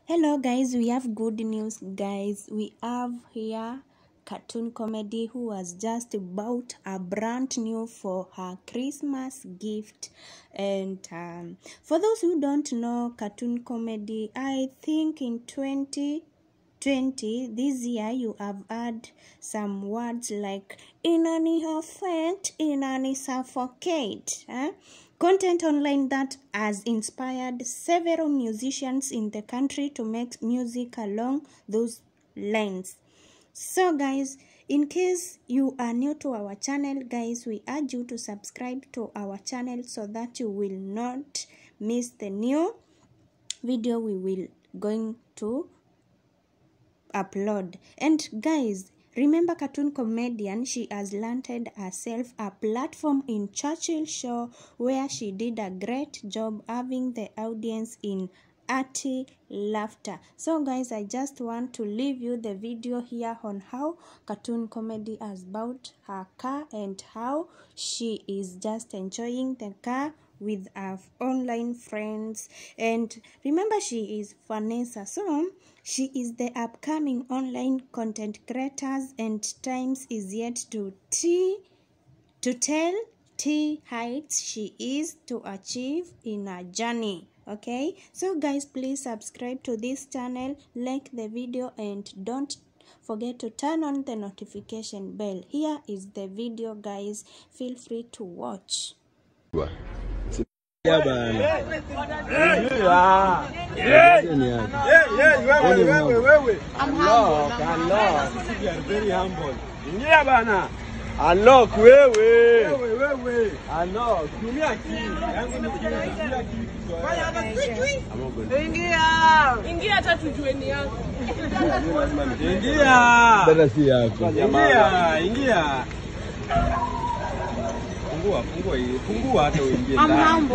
Hello guys, we have good news guys. We have here Cartoon Comedy who has just bought a brand new for her Christmas gift. And for those who don't know Cartoon Comedy, I think in 2020 this year you have heard some words like inani faint, inani suffocate. Content online that has inspired several musicians in the country to make music along those lines. So guys, in case you are new to our channel guys, we urge you to subscribe to our channel so that you will not miss the new video we will going to upload. And guys, remember Cartoon Comedian, she has landed herself a platform in Churchill Show where she did a great job having the audience in hearty laughter. So guys, I just want to leave you the video here on how Cartoon Comedy has bought her car and how she is just enjoying the car with her online friends. And remember, she is Vanessa, so she is the upcoming online content creators, and times is yet to tell T heights she is to achieve in her journey. Okay, so guys, please subscribe to this channel, like the video, and don't forget to turn on the notification bell. Here is the video guys, feel free to watch. Very humble. Yeah, bana. Unlock, unlock. Ingia tatu jueni yangu. Ingia. Dada si yako. Ingia. Fungua hata uingie ndani.